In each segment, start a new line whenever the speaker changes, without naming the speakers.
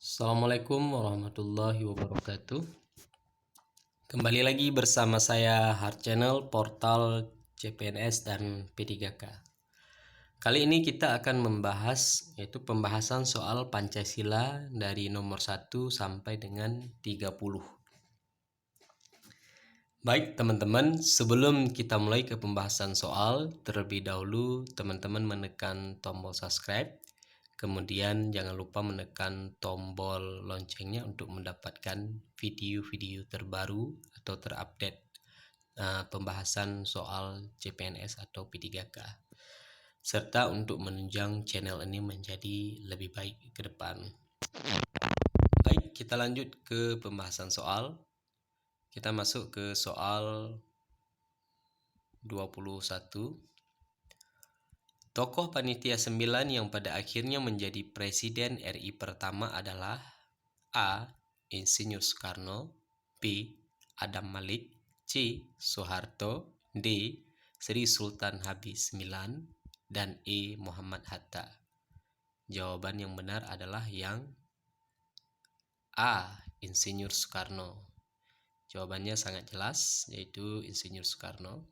Assalamualaikum warahmatullahi wabarakatuh. Kembali lagi bersama saya Hard Channel, portal CPNS dan P3K. Kali ini kita akan membahas yaitu pembahasan soal Pancasila dari nomor 1 sampai dengan 30. Baik teman-teman, sebelum kita mulai ke pembahasan soal, terlebih dahulu teman-teman menekan tombol subscribe. Kemudian jangan lupa menekan tombol loncengnya untuk mendapatkan video-video terbaru atau terupdate pembahasan soal CPNS atau P3K. Serta untuk menunjang channel ini menjadi lebih baik ke depan. Baik, kita lanjut ke pembahasan soal. Kita masuk ke soal 21. Tokoh Panitia 9 yang pada akhirnya menjadi Presiden RI pertama adalah A. Insinyur Soekarno, B. Adam Malik, C. Soeharto, D. Sri Sultan Habis IX, dan E. Muhammad Hatta. Jawaban yang benar adalah yang A. Insinyur Soekarno. Jawabannya sangat jelas, yaitu Insinyur Soekarno.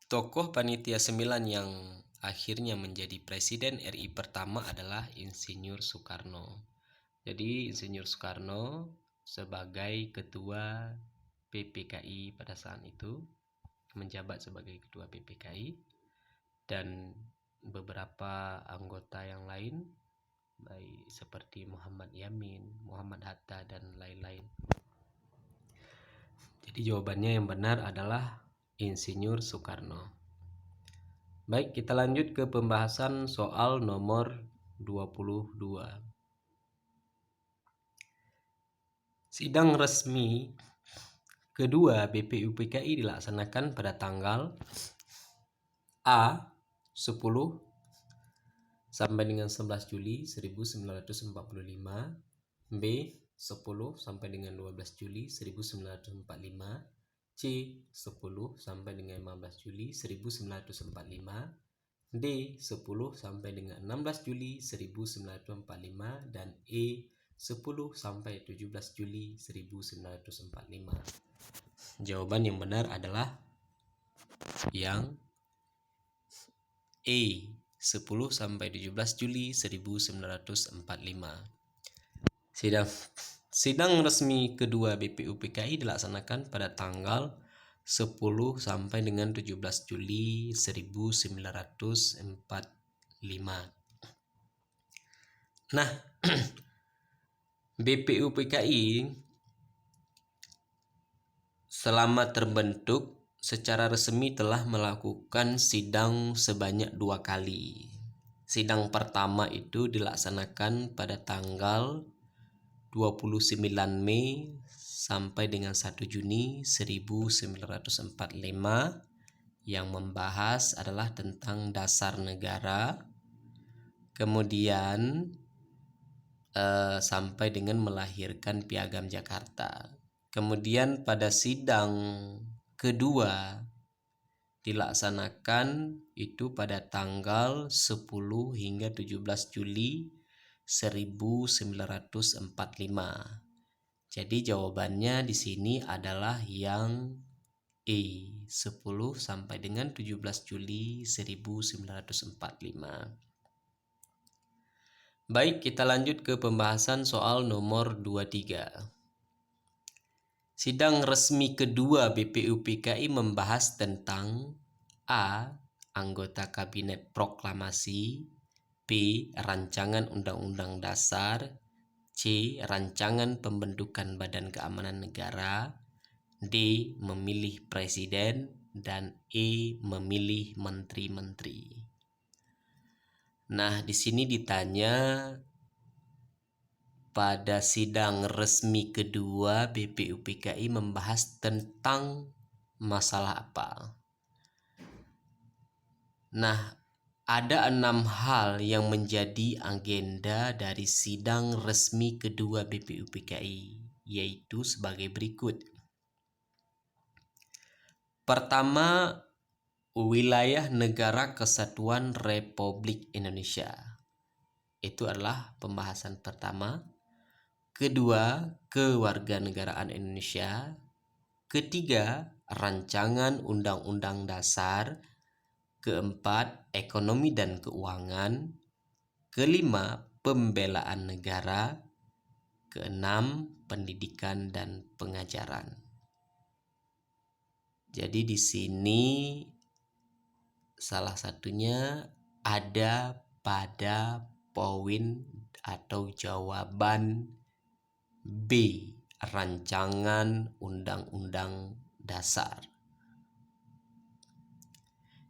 Tokoh Panitia 9 yang akhirnya menjadi Presiden RI pertama adalah Insinyur Soekarno. Jadi Insinyur Soekarno sebagai Ketua PPKI pada saat itu, menjabat sebagai Ketua PPKI, dan beberapa anggota yang lain, baik seperti Muhammad Yamin, Muhammad Hatta, dan lain-lain. Jadi jawabannya yang benar adalah Insinyur Soekarno. Baik, kita lanjut ke pembahasan soal nomor 22. Sidang resmi kedua BPUPKI dilaksanakan pada tanggal A. 10 sampai dengan 11 Juli 1945, B. 10 sampai dengan 12 Juli 1945, C. 10 sampai dengan 15 Juli 1945, D. 10 sampai dengan 16 Juli 1945, dan E. 10 sampai 17 Juli 1945. Jawaban yang benar adalah yang E. 10 sampai 17 Juli 1945. Sidang resmi kedua BPUPKI dilaksanakan pada tanggal 10 sampai dengan 17 Juli 1945. Nah, BPUPKI selama terbentuk secara resmi telah melakukan sidang sebanyak 2 kali. Sidang pertama itu dilaksanakan pada tanggal 29 Mei sampai dengan 1 Juni 1945 yang membahas adalah tentang dasar negara, kemudian sampai dengan melahirkan Piagam Jakarta. Kemudian pada sidang kedua dilaksanakan itu pada tanggal 10 hingga 17 Juli 1945. Jadi jawabannya di sini adalah yang E, 10 sampai dengan 17 Juli 1945. Baik, kita lanjut ke pembahasan soal nomor 23. Sidang resmi kedua BPUPKI membahas tentang A. Anggota Kabinet Proklamasi, B. Rancangan Undang-Undang Dasar, C. Rancangan Pembentukan Badan Keamanan Negara, D. Memilih Presiden, dan E. Memilih Menteri-Menteri. Nah, di sini ditanya pada sidang resmi kedua BPUPKI membahas tentang masalah apa? Nah, ada 6 hal yang menjadi agenda dari sidang resmi kedua BPUPKI, yaitu sebagai berikut. Pertama, wilayah Negara Kesatuan Republik Indonesia. itu adalah pembahasan pertama. Kedua, kewarganegaraan Indonesia. Ketiga, rancangan Undang-Undang Dasar. Keempat, ekonomi dan keuangan. Kelima, pembelaan negara. Keenam, pendidikan dan pengajaran. Jadi di sini salah satunya ada pada poin atau jawaban B, rancangan Undang-Undang Dasar.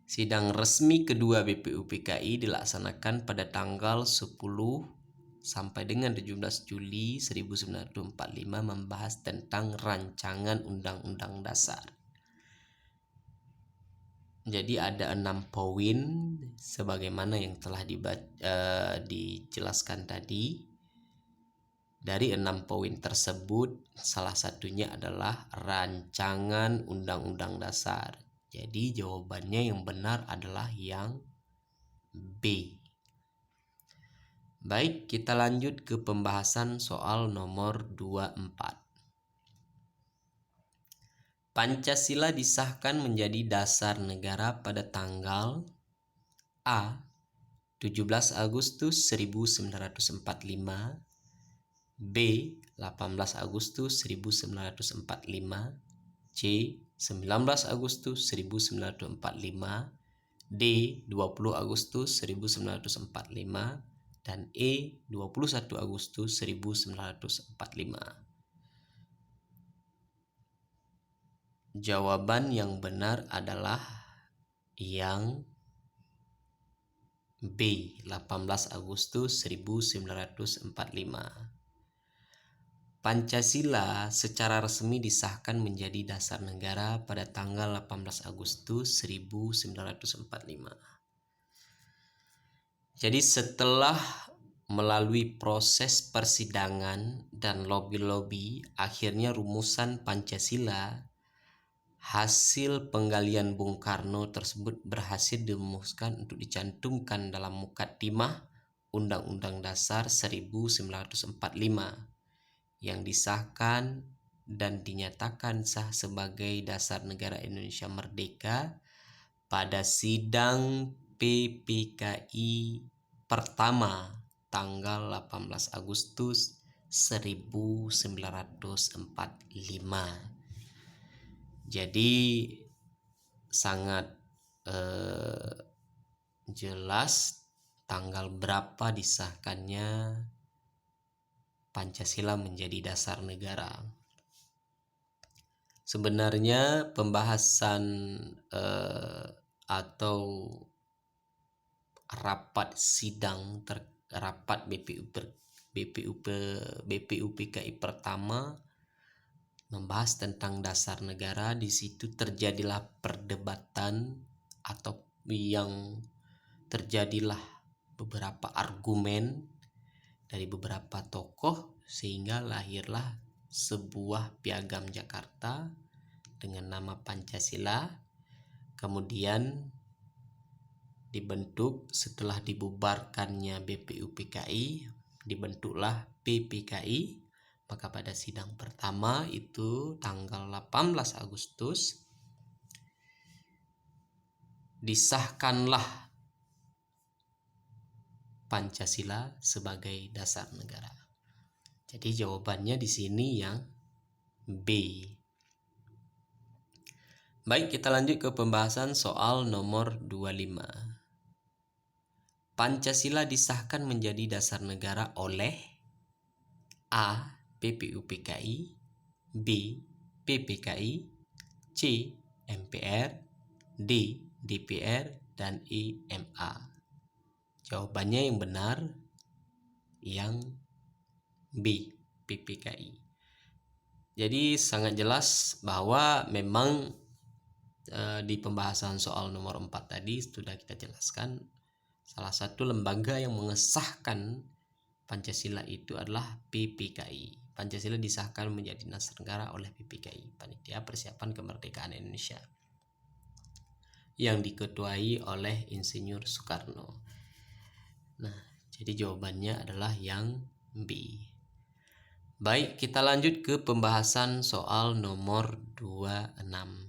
Sidang resmi kedua BPUPKI dilaksanakan pada tanggal 10 sampai dengan 17 Juli 1945 membahas tentang rancangan Undang-Undang Dasar. Jadi ada 6 poin sebagaimana yang telah dijelaskan tadi. Dari 6 poin tersebut, salah satunya adalah rancangan Undang-Undang Dasar. Jadi jawabannya yang benar adalah yang B. Baik, kita lanjut ke pembahasan soal nomor 24. Pancasila disahkan menjadi dasar negara pada tanggal A. 17 Agustus 1945, B. 18 Agustus 1945, C. 19 Agustus 1945, D. 20 Agustus 1945, dan E. 21 Agustus 1945. Jawaban yang benar adalah yang B. 18 Agustus 1945. Pancasila secara resmi disahkan menjadi dasar negara pada tanggal 18 Agustus 1945. Jadi setelah melalui proses persidangan dan lobby-lobby, akhirnya rumusan Pancasila hasil penggalian Bung Karno tersebut berhasil dirumuskan untuk dicantumkan dalam Mukaddimah Undang-Undang Dasar 1945 yang disahkan dan dinyatakan sah sebagai dasar negara Indonesia merdeka pada sidang PPKI pertama tanggal 18 Agustus 1945. Jadi sangat jelas tanggal berapa disahkannya Pancasila menjadi dasar negara. Sebenarnya pembahasan atau rapat sidang rapat BPUPKI pertama membahas tentang dasar negara. Di situ terjadilah perdebatan atau yang terjadilah beberapa argumen dari beberapa tokoh sehingga lahirlah sebuah piagam Jakarta dengan nama Pancasila. Kemudian dibentuk setelah dibubarkannya BPUPKI, dibentuklah PPKI. Maka pada sidang pertama itu tanggal 18 Agustus disahkanlah Pancasila sebagai dasar negara. Jadi jawabannya di sini yang B. Baik, kita lanjut ke pembahasan soal nomor 25. Pancasila disahkan menjadi dasar negara oleh A. PPUPKI, B. PPKI, C. MPR, D. DPR, dan E. MA. Jawabannya yang benar yang B. PPKI. Jadi sangat jelas bahwa memang di pembahasan soal nomor 4 tadi sudah kita jelaskan salah satu lembaga yang mengesahkan Pancasila itu adalah PPKI. Pancasila disahkan menjadi dasar negara oleh PPKI, Panitia Persiapan Kemerdekaan Indonesia, yang diketuai oleh Insinyur Soekarno. Nah, Jadi jawabannya adalah yang B. Baik, kita lanjut ke pembahasan soal nomor 26.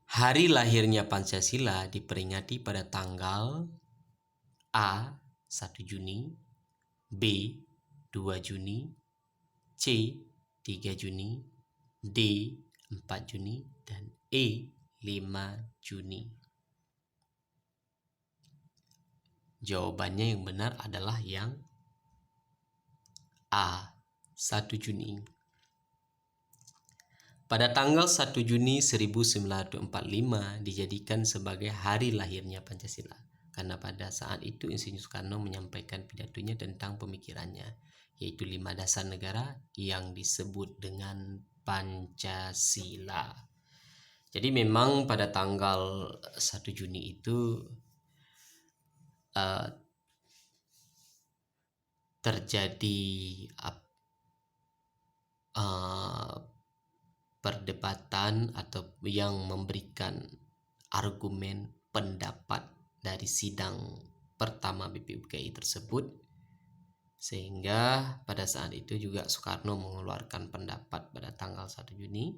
Hari lahirnya Pancasila diperingati pada tanggal A. 1 Juni, B. 2 Juni, C. 3 Juni, D. 4 Juni, dan E. 5 Juni. Jawabannya yang benar adalah yang A. 1 Juni. Pada tanggal 1 Juni 1945 dijadikan sebagai hari lahirnya Pancasila. Karena pada saat itu Insinyur Soekarno menyampaikan pidatonya tentang pemikirannya, yaitu 5 dasar negara yang disebut dengan Pancasila. Jadi memang pada tanggal 1 Juni itu terjadi perdebatan atau yang memberikan argumen pendapat dari sidang pertama BPUPKI tersebut, sehingga pada saat itu juga Soekarno mengeluarkan pendapat pada tanggal 1 Juni.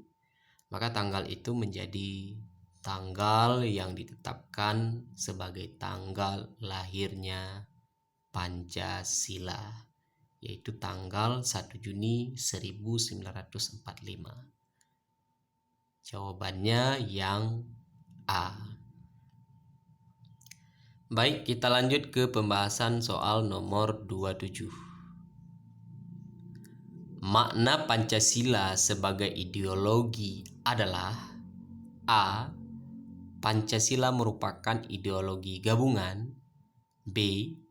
Maka tanggal itu menjadi tanggal yang ditetapkan sebagai tanggal lahirnya Pancasila, yaitu tanggal 1 Juni 1945. Jawabannya yang A. Baik, kita lanjut ke pembahasan soal nomor 27. Makna Pancasila sebagai ideologi adalah A. Pancasila merupakan ideologi gabungan, B.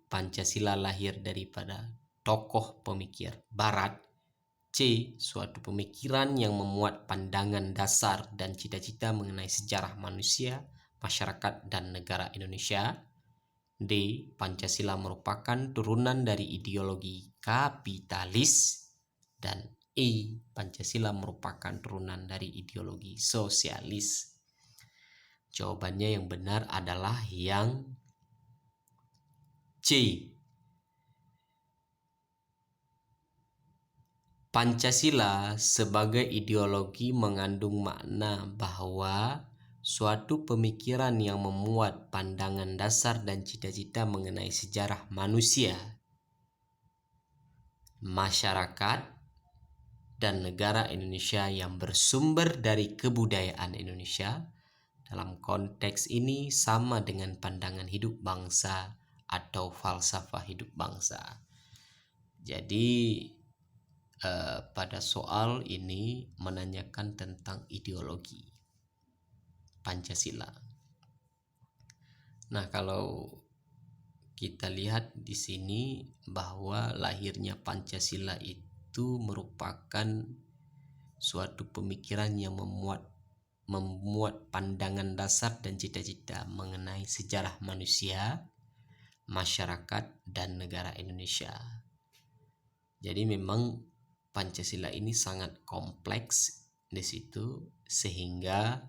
Pancasila lahir daripada tokoh pemikir Barat, C. Suatu pemikiran yang memuat pandangan dasar dan cita-cita mengenai sejarah manusia, masyarakat, dan negara Indonesia, D. Pancasila merupakan turunan dari ideologi kapitalis, dan E. Pancasila merupakan turunan dari ideologi sosialis. Jawabannya yang benar adalah yang C. Pancasila sebagai ideologi mengandung makna bahwa suatu pemikiran yang memuat pandangan dasar dan cita-cita mengenai sejarah manusia, masyarakat, dan negara Indonesia yang bersumber dari kebudayaan Indonesia. Dalam konteks ini sama dengan pandangan hidup bangsa atau falsafah hidup bangsa. Jadi pada soal ini menanyakan tentang ideologi Pancasila. Nah, kalau kita lihat di sini bahwa lahirnya Pancasila itu merupakan suatu pemikiran yang memuat pandangan dasar dan cita-cita mengenai sejarah manusia, masyarakat, dan negara Indonesia. Jadi memang Pancasila ini sangat kompleks di situ, sehingga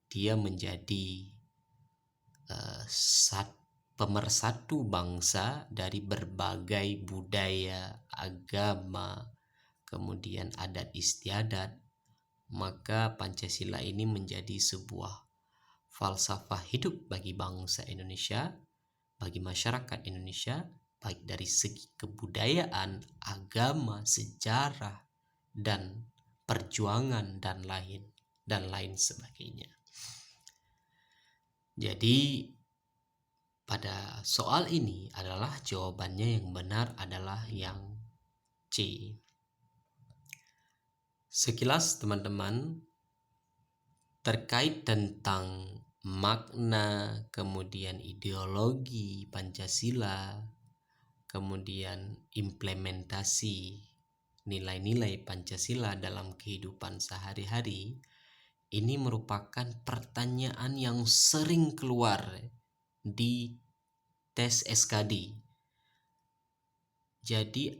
dia menjadi pemersatu bangsa dari berbagai budaya, agama, kemudian adat istiadat. Maka Pancasila ini menjadi sebuah falsafah hidup bagi bangsa Indonesia, bagi masyarakat Indonesia, baik dari segi kebudayaan, agama, sejarah, dan perjuangan, dan lain sebagainya. Jadi pada soal ini adalah jawabannya yang benar adalah yang C. Sekilas teman-teman terkait tentang makna, kemudian ideologi Pancasila, kemudian implementasi nilai-nilai Pancasila dalam kehidupan sehari-hari, ini merupakan pertanyaan yang sering keluar di tes SKD. Jadi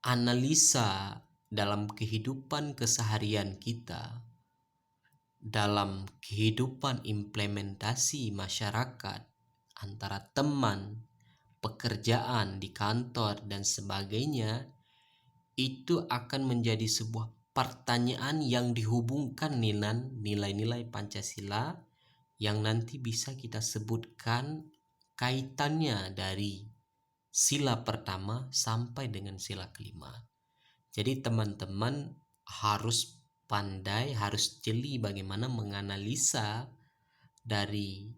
analisa dalam kehidupan keseharian kita, dalam kehidupan implementasi masyarakat antara teman, pekerjaan di kantor dan sebagainya, itu akan menjadi sebuah pertanyaan yang dihubungkan dengan nilai-nilai Pancasila yang nanti bisa kita sebutkan kaitannya dari sila pertama sampai dengan sila kelima. Jadi teman-teman harus pandai, harus jeli bagaimana menganalisa dari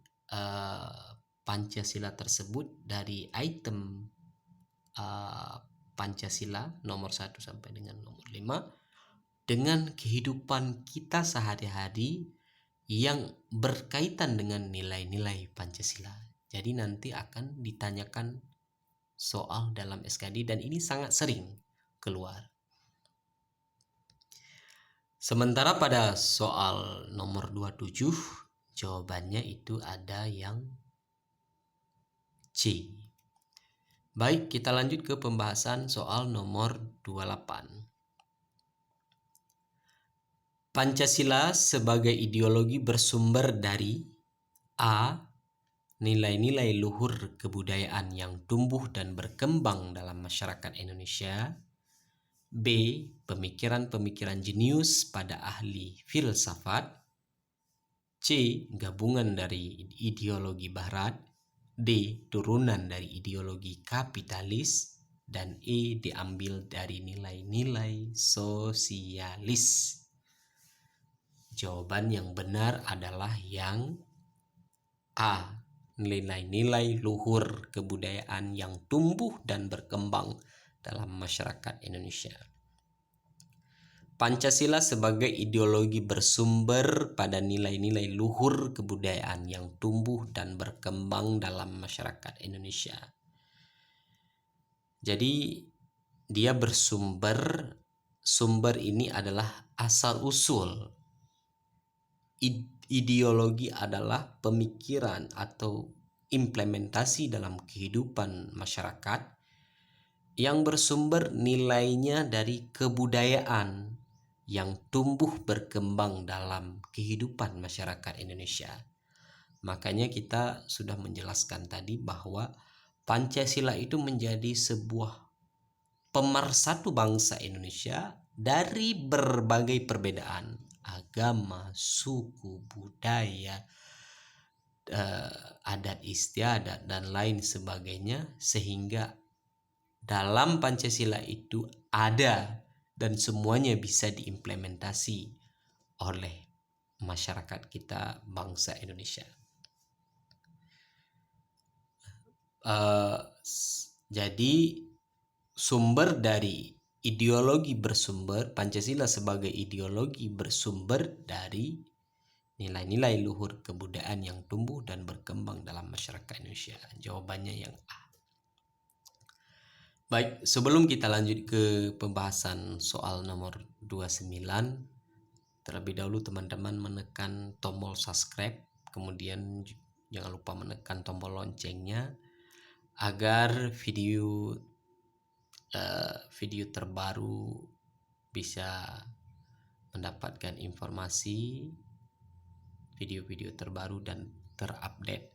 Pancasila tersebut, dari item Pancasila nomor 1 sampai dengan nomor 5 dengan kehidupan kita sehari-hari yang berkaitan dengan nilai-nilai Pancasila. Jadi nanti akan ditanyakan soal dalam SKD dan ini sangat sering keluar. Sementara pada soal nomor 27 jawabannya itu ada yang C. Baik, kita lanjut ke pembahasan soal nomor 28. Pancasila sebagai ideologi bersumber dari A. Nilai-nilai luhur kebudayaan yang tumbuh dan berkembang dalam masyarakat Indonesia. B. Pemikiran-pemikiran jenius pada ahli filsafat. C. Gabungan dari ideologi barat. D. Turunan dari ideologi kapitalis. Dan E. Diambil dari nilai-nilai sosialis. Jawaban yang benar adalah yang A. Nilai-nilai luhur kebudayaan yang tumbuh dan berkembang dalam masyarakat Indonesia. Pancasila sebagai ideologi bersumber pada nilai-nilai luhur kebudayaan yang tumbuh dan berkembang dalam masyarakat Indonesia. Jadi dia sumber ini adalah asal-usul. Ideologi adalah pemikiran atau implementasi dalam kehidupan masyarakat yang bersumber nilainya dari kebudayaan yang tumbuh berkembang dalam kehidupan masyarakat Indonesia. Makanya kita sudah menjelaskan tadi bahwa Pancasila itu menjadi sebuah pemersatu bangsa Indonesia dari berbagai perbedaan agama, suku, budaya, adat istiadat dan lain sebagainya, sehingga dalam Pancasila itu ada dan semuanya bisa diimplementasi oleh masyarakat kita bangsa Indonesia. Jadi sumber dari ideologi bersumber, Pancasila sebagai ideologi bersumber dari nilai-nilai luhur kebudayaan yang tumbuh dan berkembang dalam masyarakat Indonesia. Jawabannya yang A. Baik, sebelum kita lanjut ke pembahasan soal nomor 29, terlebih dahulu teman-teman menekan tombol subscribe, kemudian jangan lupa menekan tombol loncengnya agar video terbaru bisa mendapatkan informasi video-video terbaru dan terupdate.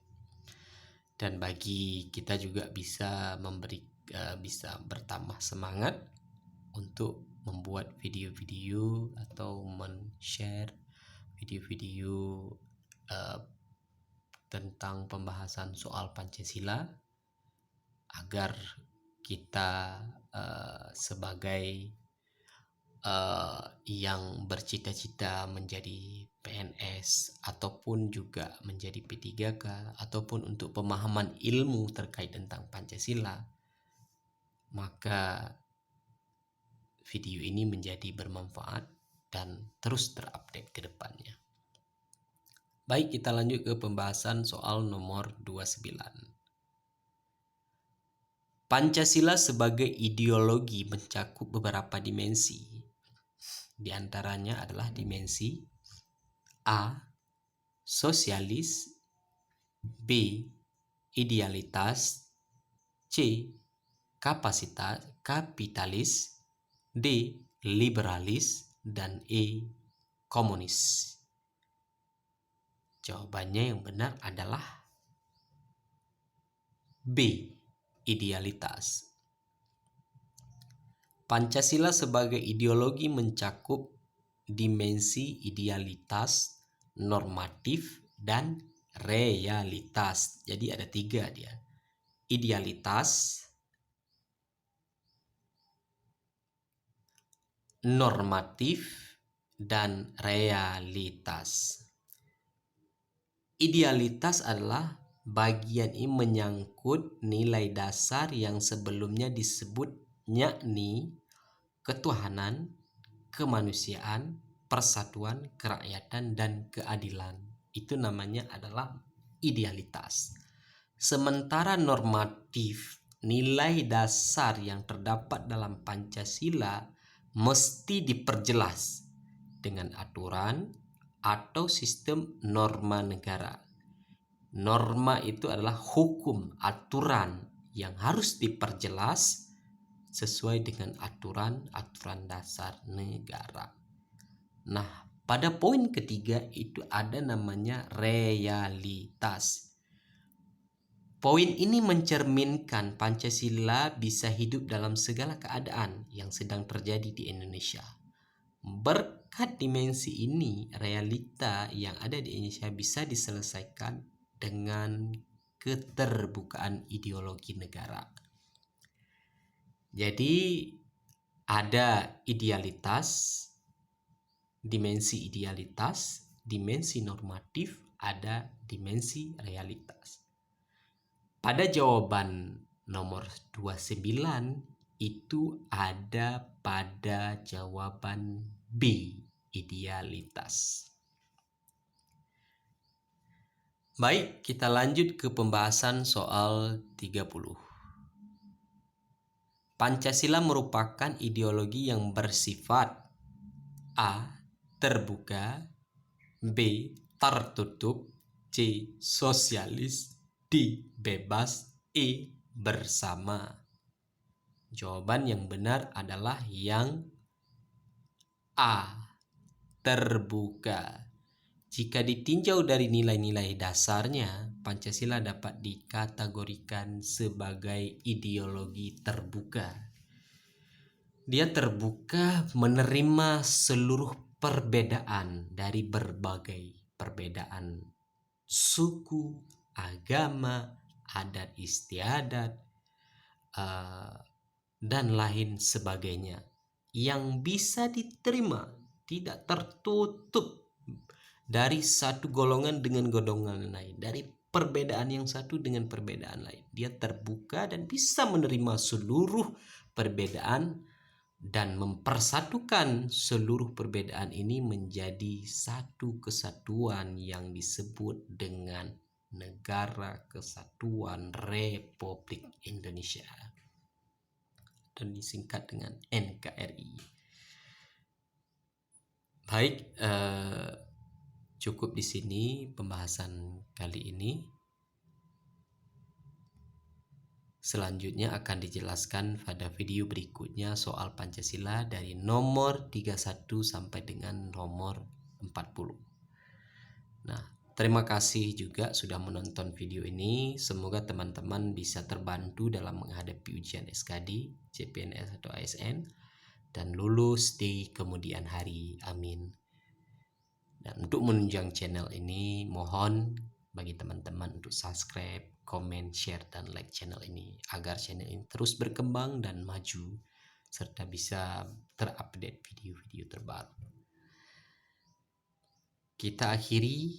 Dan bagi kita juga bisa bisa bertambah semangat untuk membuat video-video atau men-share video-video tentang pembahasan soal Pancasila agar kita sebagai yang bercita-cita menjadi PNS ataupun juga menjadi P3K ataupun untuk pemahaman ilmu terkait tentang Pancasila, maka video ini menjadi bermanfaat dan terus terupdate ke depannya. Baik, kita lanjut ke pembahasan soal nomor 29. Pancasila sebagai ideologi mencakup beberapa dimensi. Di antaranya adalah dimensi A. Sosialis, B. Idealitas, C. Kapitalis, D. Liberalis, dan E. Komunis. Jawabannya yang benar adalah B. Idealitas. Pancasila sebagai ideologi mencakup dimensi idealitas, normatif, dan realitas. Jadi ada 3 dia. Idealitas, normatif, dan realitas. Idealitas adalah bagian ini menyangkut nilai dasar yang sebelumnya disebut yakni ketuhanan, kemanusiaan, persatuan, kerakyatan, dan keadilan. Itu namanya adalah idealitas. Sementara normatif, nilai dasar yang terdapat dalam Pancasila mesti diperjelas dengan aturan atau sistem norma negara. Norma itu adalah hukum, aturan yang harus diperjelas sesuai dengan aturan dasar negara. Nah, pada poin ketiga itu ada namanya realitas. Poin ini mencerminkan Pancasila bisa hidup dalam segala keadaan yang sedang terjadi di Indonesia. Berkat dimensi ini, realita yang ada di Indonesia bisa diselesaikan dengan keterbukaan ideologi negara. Jadi ada idealitas, dimensi idealitas, dimensi normatif, ada dimensi realitas. Pada jawaban nomor 29 itu ada pada jawaban B, idealitas. Baik, kita lanjut ke pembahasan soal 30. Pancasila merupakan ideologi yang bersifat A. terbuka, B. tertutup, C. sosialis, D. bebas, E. bersama. Jawaban yang benar adalah yang A. terbuka. Jika ditinjau dari nilai-nilai dasarnya, Pancasila dapat dikategorikan sebagai ideologi terbuka. Dia terbuka menerima seluruh perbedaan dari berbagai perbedaan suku, agama, adat istiadat, dan lain sebagainya yang bisa diterima, tidak tertutup dari satu golongan dengan golongan lain, dari perbedaan yang satu dengan perbedaan lain. Dia terbuka dan bisa menerima seluruh perbedaan dan mempersatukan seluruh perbedaan ini menjadi satu kesatuan yang disebut dengan Negara Kesatuan Republik Indonesia dan disingkat dengan NKRI. Baik, cukup di sini pembahasan kali ini. Selanjutnya akan dijelaskan pada video berikutnya soal Pancasila dari nomor 31 sampai dengan nomor 40. Nah, terima kasih juga sudah menonton video ini. Semoga teman-teman bisa terbantu dalam menghadapi ujian SKD, CPNS atau ASN, dan lulus di kemudian hari. Amin. Dan untuk menunjang channel ini, mohon bagi teman-teman untuk subscribe, komen, share, dan like channel ini agar channel ini terus berkembang dan maju serta bisa terupdate video-video terbaru. Kita akhiri,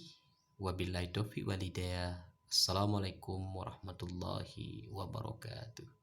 wabillahi taufiq walhidayah. Assalamualaikum warahmatullahi wabarakatuh.